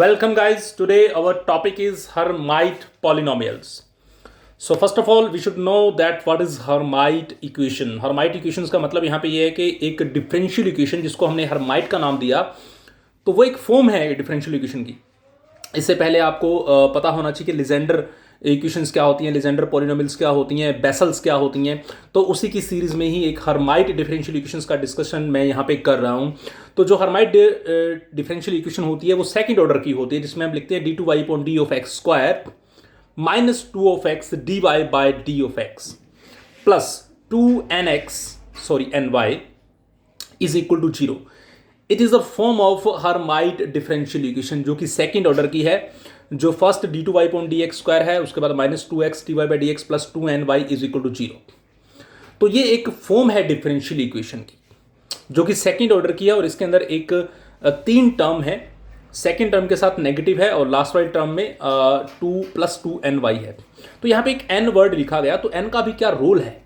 Welcome guys. Today our topic is Hermite polynomials. So first of all we should know that what is Hermite equation. Hermite equations का मतलब यहाँ पे ये है कि एक डिफरेंशियल इक्वेशन जिसको हमने हर्माइट का नाम दिया, तो वो एक फॉर्म है डिफरेंशियल इक्वेशन की। इससे पहले आपको पता होना चाहिए कि लीजेंडर इक्वेशंस क्या होती हैं, लीजेंडर पॉलिनोमियल्स क्या होती हैं, बेसल्स क्या होती हैं। तो उसी की सीरीज में ही एक हर्माइट डिफरेंशियल इक्वेशंस का डिस्कशन मैं यहाँ पे कर रहा हूँ। तो जो हर्माइट डिफरेंशियल इक्वेशन होती है वो सेकंड ऑर्डर की होती है, जिसमें हम लिखते हैं D two Y upon D of X square minus two of X D Y by D of X plus two N X N Y is equal to zero. It is the form of Hermite differential equation जो कि second order की है। जो first D two Y point D X square है, उसके बाद minus two X D Y by D X plus two N Y is equal to zero. तो ये एक फॉर्म है डिफरेंशियल इक्वेशन की जो कि सेकंड ऑर्डर की है, और इसके अंदर एक तीन टर्म है। सेकंड टर्म के साथ नेगेटिव है और लास्ट वाली टर्म में two plus two N Y है। तो यहाँ पे एक एन वर्ड लिखा गया, तो एन का भी क्या रोल है?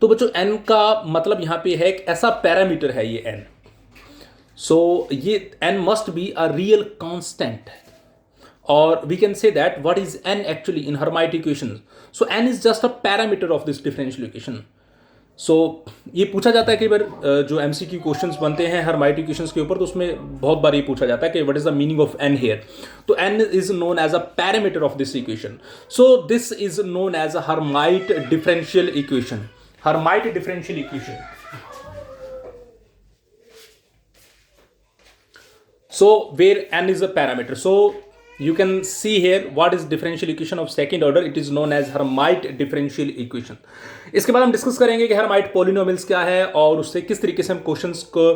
तो बच्चों एन का मतलब यहाँ पे है एक ऐसा पैरामीटर है ये एन। सो ये n must be a real constant, और we can say that what is n actually in Hermite equation. So n is just a parameter of this differential equation. So ये पूछा जाता है कई बार जो एमसीक्यू क्वेश्चंस बनते हैं हर्माइट इक्वेशंस के ऊपर, तो उसमें बहुत बार ये पूछा जाता है कि what is the meaning of n here. तो n is known as a parameter of this equation, so this is known as a Hermite differential equation. Hermite differential equation. So where n is a parameter, so you can see here what is differential equation of second order. It is known as Hermite differential equation. इसके बाद हम discuss करेंगे कि Hermite polynomials क्या है और उससे किस तरीके से हम क्वेश्चंस को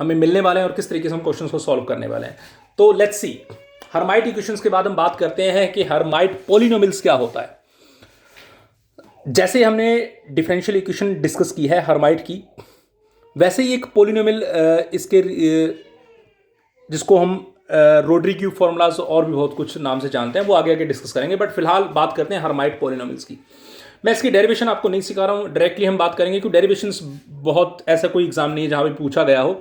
हमें मिलने वाले हैं और किस तरीके से हम क्वेश्चंस को सॉल्व करने वाले हैं। तो लेट्स सी, Hermite equations के बाद हम बात करते हैं कि Hermite polynomials क्या होता है। जैसे हमने डिफरेंशियल इक्वेशन डिस्कस की है हर्माइट की, वैसे ही एक पोलिनोमियल इसके जिसको हम रोड्रिग्यू फॉर्मूलाज और भी बहुत कुछ नाम से जानते हैं, वो आगे आगे डिस्कस करेंगे। बट फिलहाल बात करते हैं हर्माइट पोलिनोमियल्स की। मैं इसकी डेरिवेशन आपको नहीं सिखा रहा हूँ, डायरेक्टली हम बात करेंगे क्योंकि डेरिवेशंस बहुत ऐसा कोई एग्जाम नहीं है जहाँ भी पूछा गया हो,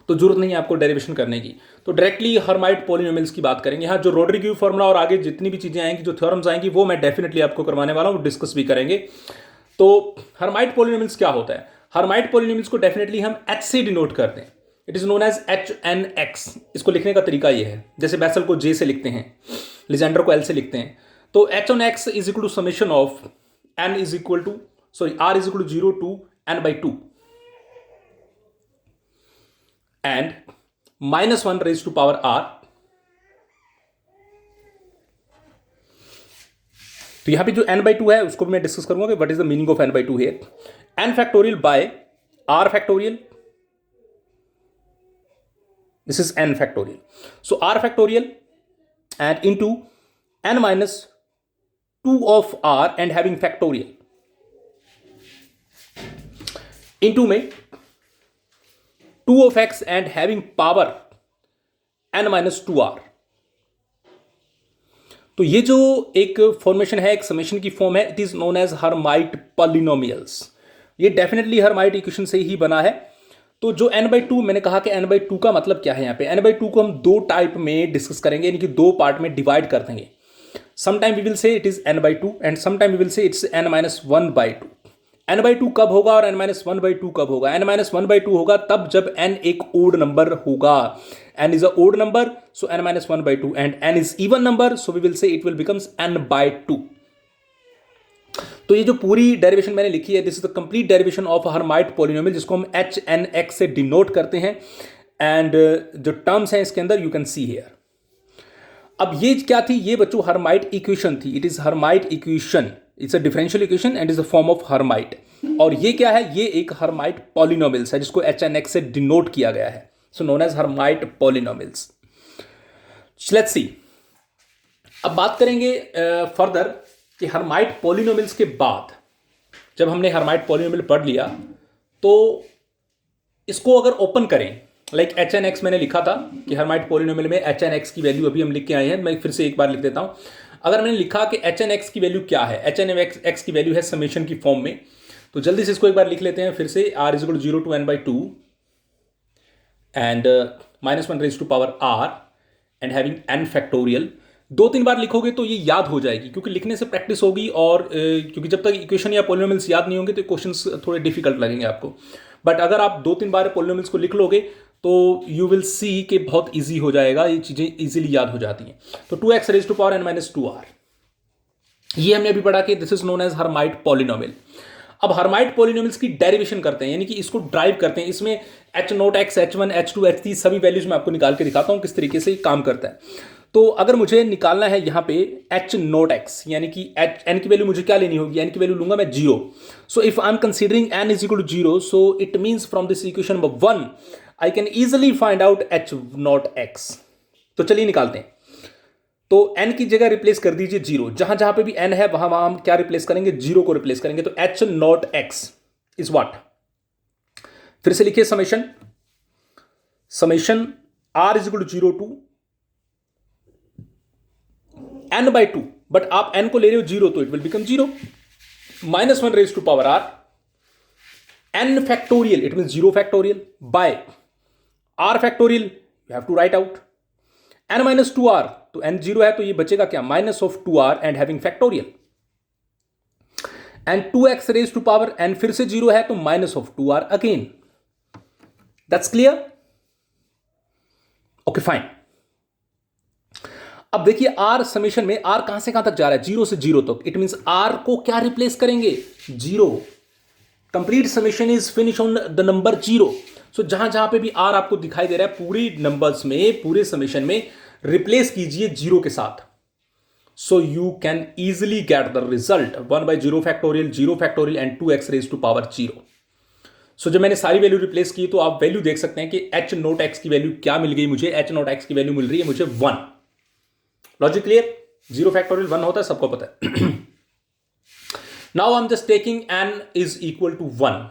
तो जरूरत नहीं है आपको डेरिवेशन करने की। तो डायरेक्टली हर्माइट पोलिनोमियल्स की बात करेंगे। हाँ, जो रोड्रिग्यू फॉर्मूला और आगे जितनी भी चीज़ें आएंगी, जो थ्योरम्स आएंगी, वो मैं डेफिनेटली आपको करवाने वाला हूँ, डिस्कस भी करेंगे। तो हर्माइट पोलिनोमियल्स क्या होता है? हर्माइट पोलिनोमियल्स को डेफिनेटली हम एच से डिनोट करते हैं। It is known as H N X. इसको लिखने का तरीका ये है, जैसे बेसल को जे से लिखते हैं, लिजेंडर को एल से लिखते हैं। तो H on X is equal to summation of N is equal to R is equal to zero to N by two and minus one raise to power R. तो यहां पे जो n बाई टू है उसको भी मैं discuss करूंगा कि what is the meaning of n by two here. n factorial by r factorial, this is n factorial. So r factorial and into n minus 2 of r and having factorial into में 2 of x and having power n minus 2r। तो ये जो एक formation है, एक summation की form है, it is known as Hermite polynomials. ये डेफिनेटली हर्माइट इक्वेशन से ही बना है। तो जो n बाई टू, मैंने कहा कि n बाई टू का मतलब क्या है यहाँ पे। n बाई टू को हम दो टाइप में डिस्कस करेंगे, यानी कि दो पार्ट में डिवाइड कर देंगे। Some time we will say it is n by two and some time we will say it's n minus one by two. n by two कब होगा और n minus one by two कब होगा? n minus one by two होगा तब जब n एक odd number होगा। n is a odd number, so n minus one by two, and n is even number, so we will say it will becomes n by to. तो ये जो पूरी derivation मैंने लिखी है, this is the complete derivation of Hermite polynomial, जिसको हम H N X से डिनोट करते हैं। एंड जो टर्म्स हैं इसके अंदर यू कैन सी हियर। अब ये क्या थी? ये बच्चों हर्माइट इक्वेशन थी। It is Hermite equation, it's a differential equation and is a form of Hermite. और ये क्या है? ये एक हर्माइट पोलिनोमियल्स है जिसको एच एन एक्स से डिनोट किया गया है, so known as Hermite polynomials. Let's see, अब बात करेंगे फर्दर कि हर्माइट पोलिनोमियल्स के बाद जब हमने हर्माइट पोलिनोमियल पढ़ लिया, तो इसको अगर ओपन करें, लाइक एच एन एक्स मैंने लिखा था कि हर्माइट पोलिनोमियल में एच एन एक्स की वैल्यू अभी हम लिख के आए हैं, मैं फिर से एक बार लिख देता हूँ। अगर मैंने लिखा कि एच एन एक्स की वैल्यू क्या है, एच एन एक्स की वैल्यू है समेशन की फॉर्म में, तो जल्दी से इसको एक बार लिख लेते हैं फिर से। R is equal to zero to N by two and -1 raise to power r and having n factorial. 2-3 बार लिखोगे तो ये याद हो जाएगी, क्योंकि लिखने से प्रैक्टिस होगी, और क्योंकि जब तक इक्वेशन या पॉलिनोमियल्स याद नहीं होंगे तो क्वेश्चंस थोड़े डिफिकल्ट लगेंगे आपको। बट अगर आप 2-3 बार पॉलिनोमियल्स को लिख लोगे तो यू विल सी कि बहुत ईजी हो जाएगा, ये चीज़ें ईजिली याद हो जाती हैं। तो 2x raise to power n - 2r, ये हमने अभी पढ़ा कि this is known as Hermite polynomial. अब हर्माइट पॉलिनोमियल्स की डेरिवेशन करते हैं, यानी कि इसको ड्राइव करते हैं। इसमें h0x, h1, h2, h3 सभी वैल्यूज मैं आपको निकाल के दिखाता हूं किस तरीके से ये काम करता है। तो अगर मुझे निकालना है यहाँ पे h0x, यानी कि n की वैल्यू मुझे क्या लेनी होगी, n की वैल्यू लूंगा मैं 0। So if I am considering n is equal to 0, so it means from this equation number 1 I can easily find out h0x। तो चलिए निकालते हैं। तो n की जगह रिप्लेस कर दीजिए 0, जहां जहां पे भी n है वहां वहां हम क्या रिप्लेस करेंगे, 0 को रिप्लेस करेंगे। तो h0x इज व्हाट, फिर से लिखिए summation r is equal to 0 to n/2, but आप n को ले रहे हो 0 तो it will become 0 -1 raise to power r n factorial, it mean 0 factorial by r factorial, you have to write out n - 2r, तो n 0 है तो ये बचेगा क्या, -2r and having factorial, and 2x raise to power n फिर से 0 है तो -2r again. That's clear? Okay fine. अब देखिए r समेशन में r कहां से कहां तक जा रहा है, 0 से 0 तक। इट मींस r को क्या रिप्लेस करेंगे, 0। Complete summation is finish on the number 0। सो जहां जहां पे भी r आपको दिखाई दे रहा है पूरी नंबर्स में, पूरे समेशन में रिप्लेस कीजिए 0 के साथ। So you can easily get the result 1/0 factorial, 0 factorial and 2x raise to power 0। So जब मैंने सारी वैल्यू रिप्लेस की तो आप वैल्यू देख सकते हैं कि h0x की वैल्यू क्या मिल गई मुझे, h0x की वैल्यू मिल रही है मुझे 1। Logic clear? 0 फैक्टोरियल 1 होता है, सबको पता है। Now I am just taking n is equal to 1,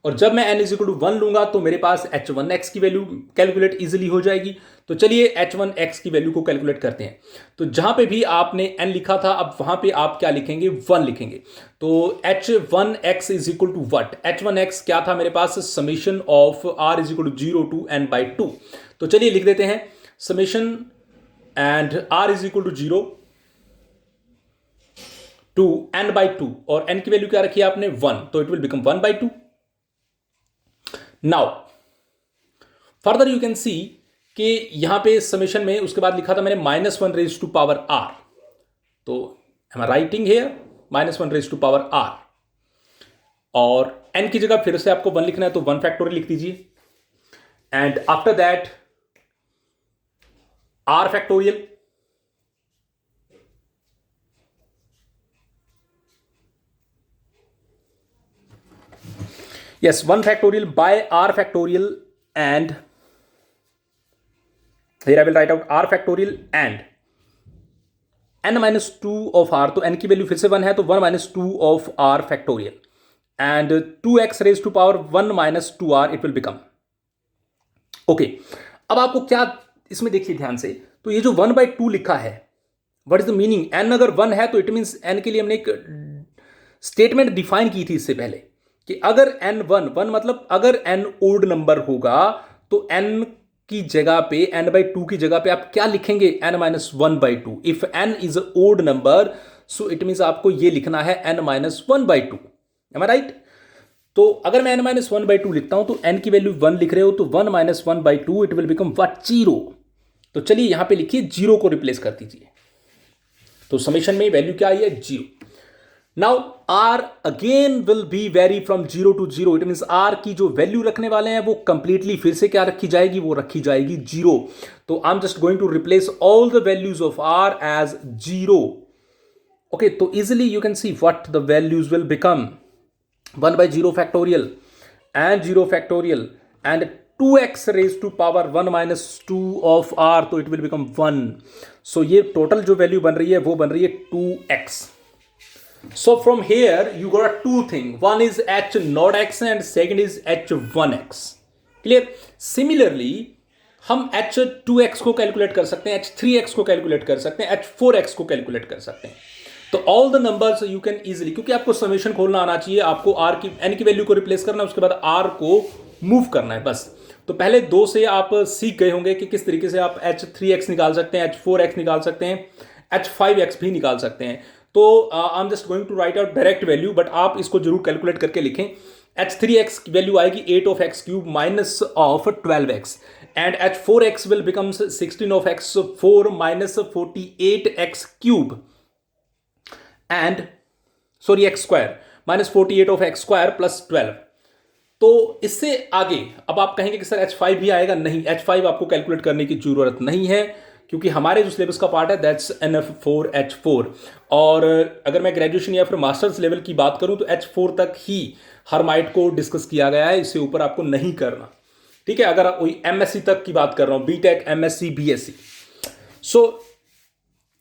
और जब मैं n इज इक्वल टू 1 लूंगा तो मेरे पास h1x की वैल्यू कैलकुलेट इजीली हो जाएगी। तो चलिए h1x की वैल्यू को कैलकुलेट करते हैं। तो जहां पे भी आपने n लिखा था, अब वहां पे आप क्या लिखेंगे, 1 लिखेंगे। तो h1x is equal to what, h1x क्या था मेरे पास, summation of r is equal to 0 to n/2। तो चलिए लिख देते हैं summation and r is equal to 0 to n/2, और n की वैल्यू क्या रखी है आपने, 1, तो it will become 1/2। Now further you can सी कि यहां पे समेशन में उसके बाद लिखा था मैंने -1 रेज टू पावर r। तो am I writing here -1 raise to power r, और n की जगह फिर से आपको 1 लिखना है तो 1 फैक्टोरियल लिख दीजिए, and after that r factorial, yes 1 factorial by r factorial, and here I will write out r factorial and n - 2 of r, तो n की वैल्यू फिर से 1 है तो 1 - 2 of r factorial and 2x raised to power 1 - 2r it will become okay. अब आपको क्या इसमें देखिए ध्यान से, तो ये जो 1/2 लिखा है, what is the meaning, n अगर 1 है तो इट मीन्स n के लिए हमने एक स्टेटमेंट डिफाइन की थी इससे पहले कि अगर n 1 मतलब अगर n ओड नंबर होगा तो n की जगह पे, n/2 की जगह पे आप क्या लिखेंगे, n - 1/2। If n is a odd number so it means आपको ये लिखना है n - 1/2। एम आई राइट? तो अगर मैं n - 1/2 लिखता हूं तो n की वैल्यू 1 लिख रहे हो तो 1 - 1/2 इट विल बिकम व्हाट, 0। तो चलिए यहां पे लिखिए 0 को रिप्लेस कर दीजिए। तो समेशन में वैल्यू क्या आई है, 0। Now r again will be very from 0 to 0, it means r की जो वैल्यू रखने वाले हैं वो कंप्लीटली फिर से क्या रखी जाएगी, वो रखी जाएगी 0। तो I am just going to replace all the values of r as 0। Okay, तो easily you can see what the values will become 1/0 factorial and 0 factorial and 2x raise to power 1 - 2 of r, तो it will become 1। So ये total जो value बन रही है वो बन रही है 2x। So from here you got two things. One is h0x and second is h1x. Clear? Similarly, हम h2x को कैलकुलेट कर सकते हैं, h3x को कैलकुलेट कर सकते हैं, h4x को कैलकुलेट कर सकते हैं। तो all the numbers you can easily, क्योंकि आपको समेशन खोलना आना चाहिए, आपको r की n की वैल्यू को रिप्लेस करना है, उसके बाद r को मूव करना है बस। तो पहले दो से आप सीख गए होंगे कि किस तरीके से आप H3x निकाल सकते हैं, H4x निकाल सकते हैं, H5x भी निकाल सकते हैं। तो I am just going to write out direct value, but आप इसको जरूर कैलकुलेट करके लिखें। H3x की वैल्यू आएगी 8 of x cube minus of 12x, and H4x will become 16 of x4 minus 48x cube, and sorry x square minus 48 of X square plus 12। तो इससे आगे अब आप कहेंगे कि सर H5 भी आएगा, नहीं, H5 आपको कैलकुलेट करने की जरूरत नहीं है, क्योंकि हमारे जो सिलेबस का पार्ट है दैट्स NF4H4, और अगर मैं ग्रेजुएशन या फिर मास्टर्स लेवल की बात करूं तो H4 तक ही हर्माइट को डिस्कस किया गया है, इससे ऊपर आपको नहीं करना, ठीक है। अगर आप वही MSc तक की बात कर रहा हूं, BTech, MSc, BSc। सो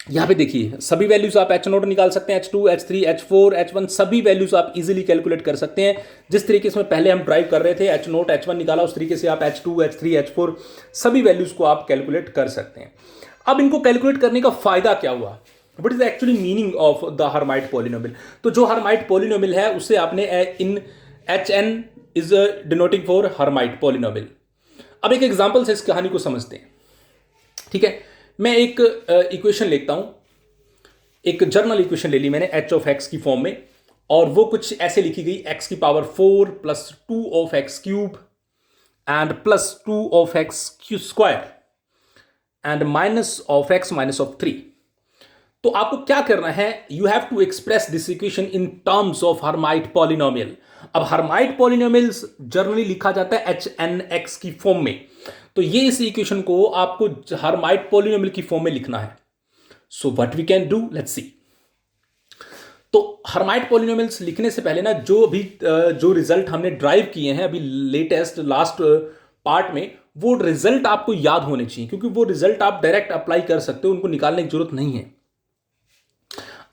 यहां पे देखिए सभी वैल्यूज आप H0 निकाल सकते हैं, H2, H3, H4, H1, सभी वैल्यूज आप इजीली कैलकुलेट कर सकते हैं। जिस तरीके से पहले हम ड्राइव कर रहे थे, H0, H1 निकाला, उस तरीके से आप H2, H3, H4 सभी वैल्यूज को आप कैलकुलेट कर सकते हैं। अब इनको कैलकुलेट करने का फायदा क्या हुआ, what is actually meaning of the Hermite polynomial. तो जो हर्माइट पॉलिनोमियल है उससे आपने इन HN is denoting for Hermite polynomial. अब एक एग्जाम्पल से इस कहानी को समझते हैं, ठीक है। मैं एक इक्वेशन लिखता हूं, एक जर्नल इक्वेशन ले ली मैंने h ऑफ x की फॉर्म में, और वो कुछ ऐसे लिखी गई x की power 4 plus 2 of X cube and plus 2 of X square and minus of x minus of 3। तो आपको क्या करना है, you have to express this equation in terms of Hermite polynomial. अब हर्माइट पॉलिनोमियल्स जर्नली लिखा जाता है HNX की फॉर्म में, तो ये इस इक्वेशन को आपको हर्माइट पॉलिनोमियल की फॉर्म में लिखना है। So what we can do, let's see. तो हर्माइट पॉलिनोमियल्स लिखने से पहले ना जो रिजल्ट हमने ड्राइव किए हैं अभी लेटेस्ट लास्ट पार्ट में, वो रिजल्ट आपको याद होने चाहिए, क्योंकि वो रिजल्ट आप डायरेक्ट अप्लाई कर सकते हो, उनको निकालने की जरूरत नहीं है।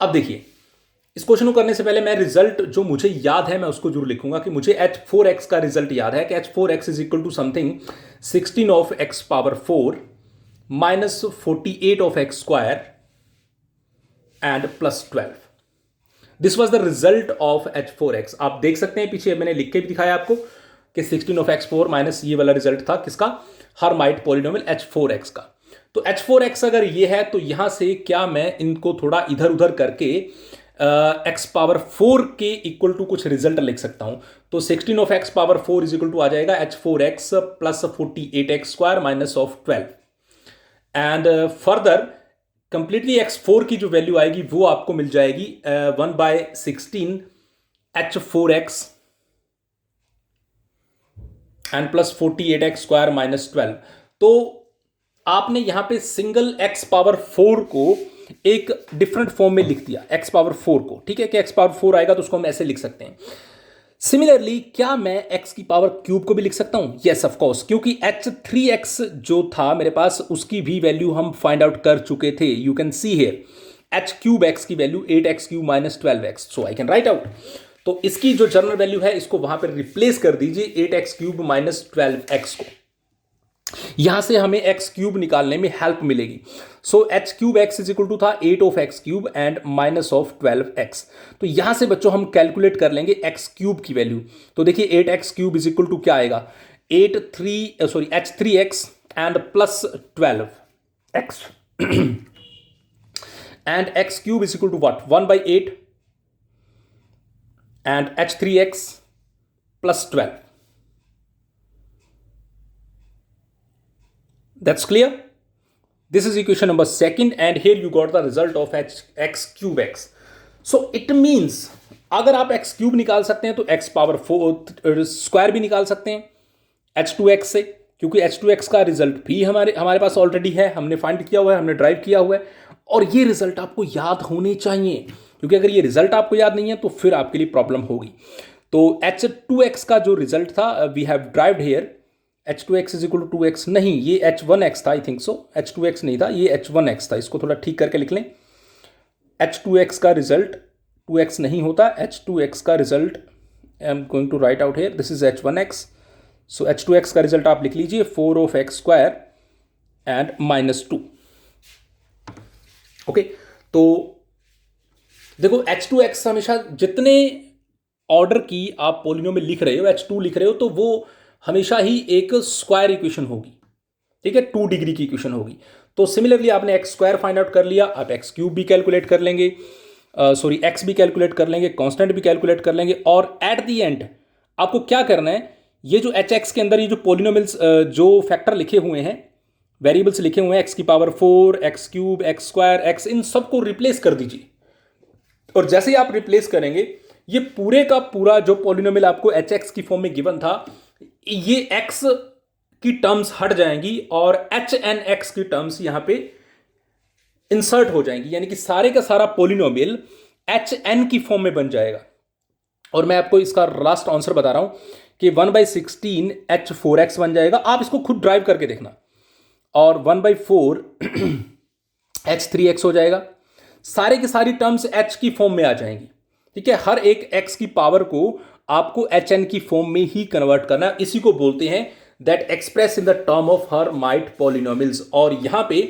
अब देखिए, इस क्वेश्चन को करने से पहले मैं रिजल्ट जो मुझे याद है मैं उसको जरूर लिखूंगा कि मुझे H4x का रिजल्ट याद है कि H4x is equal to something 16 of x power 4 minus 48 of X square and plus 12। This was the result of H4x। आप देख सकते हैं पीछे मैंने लिख के भी दिखाया आपको कि 16 ऑफ x4 माइनस ये वाला रिजल्ट था किसका, हर्माइट पॉलिनोमियल H4x का। तो H4x अगर ये है तो यहां से क्या मैं इनको थोड़ा इधर उधर करके x पावर 4 के इक्वल टू कुछ रिजल्ट लिख सकता हूं। तो 16 of x power 4 is equal to आ जाएगा H4x plus 48x square minus of 12, and further completely x4 की जो वैल्यू आएगी वो आपको मिल जाएगी 1/16 H4x and plus 48x square minus 12। तो आपने यहां पे सिंगल x पावर 4 को एक डिफरेंट फॉर्म में लिख दिया, x पावर 4 को, ठीक है, कि x पावर 4 आएगा तो उसको हम ऐसे लिख सकते हैं। सिमिलरली क्या मैं x की पावर क्यूब को भी लिख सकता हूं? यस ऑफ कोर्स, क्योंकि H3x जो था मेरे पास उसकी भी वैल्यू हम फाइंड आउट कर चुके थे। You can see here h cube x की value 8x cube minus 12x, so I can write out. तो इसकी जो जनरल वैल्यू है इसको वहां पर रिप्लेस कर दीजिए 8x क्यूब माइनस 12x को, यहां से हमें x क्यूब निकालने में हेल्प मिलेगी। So h cube x is equal to था 8 of X cube and minus of 12x। तो यहां से बच्चों हम कैलकुलेट कर लेंगे x क्यूब की वैल्यू। तो देखिए 8x cube is equal to क्या आएगा, H3x and plus 12x and x cube is equal to what, 1/8 and H3x plus 12। That's clear? This is equation number 2, and here you got the result of x cube x. So it means अगर आप x cube निकाल सकते हैं तो x power 4 square भी निकाल सकते हैं H2x से, क्योंकि H2x का रिजल्ट भी हमारे पास ऑलरेडी है, हमने फाइंड किया हुआ है, हमने ड्राइव किया हुआ है, और ये रिजल्ट आपको याद होने चाहिए, क्योंकि अगर ये रिजल्ट आपको याद नहीं है तो फिर आपके लिए प्रॉब्लम होगी। तो H2x का जो रिजल्ट था we have derived here, H2x is equal to 2x, नहीं ये H1x था, आई थिंक सो, H2x नहीं था, ये H1x था। इसको थोड़ा ठीक करके लिख लें। H2x का रिजल्ट 2x नहीं होता, H2x का result I am going to write out here, this is H1x। So H2x का रिजल्ट आप लिख लीजिए 4 of X square and minus 2। Okay, तो देखो H2x हमेशा जितने ऑर्डर की आप पॉलिनोमियल लिख रहे हो, H2 लिख रहे हो, तो वो हमेशा ही एक स्क्वायर इक्वेशन होगी, ठीक है, 2 डिग्री की इक्वेशन होगी। तो सिमिलरली आपने एक्स स्क्वायर फाइंड आउट कर लिया, आप एक्स क्यूब भी कैलकुलेट कर लेंगे, एक्स भी कैलकुलेट कर लेंगे, कांस्टेंट भी कैलकुलेट कर लेंगे, और एट द एंड आपको क्या करना है, ये जो एच एक्स के अंदर ये जो पोलिनोमियल्स जो फैक्टर लिखे हुए हैं, वेरिएबल्स लिखे हुए हैं, एक्स की power 4, x cube, x square, x, इन सबको रिप्लेस कर दीजिए। और जैसे ही आप रिप्लेस करेंगे, ये पूरे का पूरा जो पोलिनोमियल आपको एच एक्स की फॉर्म में गिवन था, ये एक्स की टर्म्स हट जाएंगी और एच एन एक्स की टर्म्स यहां पे इंसर्ट हो जाएंगी, यानी कि सारे का सारा पोलिनोमियल एच एन की फॉर्म में बन जाएगा। और मैं आपको इसका लास्ट आंसर बता रहा हूं कि 1/16 H4x बन जाएगा। आप इसको खुद ड्राइव करके देखना। और 1/4 H3x हो जाएगा। सारे की सारी टर्म्स h की फॉर्म में आ जाएंगी, ठीक है। हर एक x की पावर को आपको hn की फॉर्म में ही कन्वर्ट करना, इसी को बोलते हैं that express in the term of Hermite polynomials. और यहां पे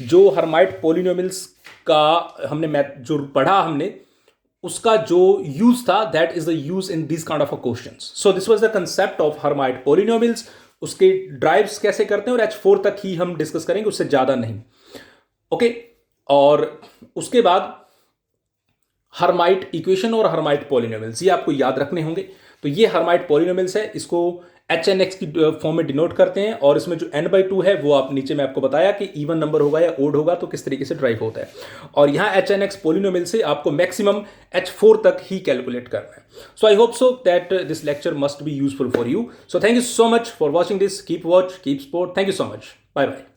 जो हर्माइट पॉलिनोमियल्स का हमने जो पढ़ा हमने, उसका जो यूज था, that is the use in this kind of a questions. So this was the concept of Hermite polynomials. उसके ड्राइव्स कैसे करते हैं, और H4 तक ही हम डिस्कस करेंगे, उससे ज्यादा नहीं, ओके। और उसके बाद हर्माइट इक्वेशन और हर्माइट पॉलिनोमियल्स, ये आपको याद रखने होंगे। तो ये हर्माइट पॉलिनोमियल्स है, इसको एच एन एक्स की फॉर्म में डिनोट करते हैं। और इसमें जो n/2 है वो आप नीचे में आपको बताया कि इवन नंबर होगा या ओड होगा तो किस तरीके से ड्राइव होता है। और यहाँ एच एन एक्स पॉलिनोमियल से आपको मैक्सिमम H4 तक ही कैलकुलेट करना है। So I hope so that this lecture must be useful for you. So thank you so much for watching this. Keep watch, keep support. Thank you so much. Bye bye.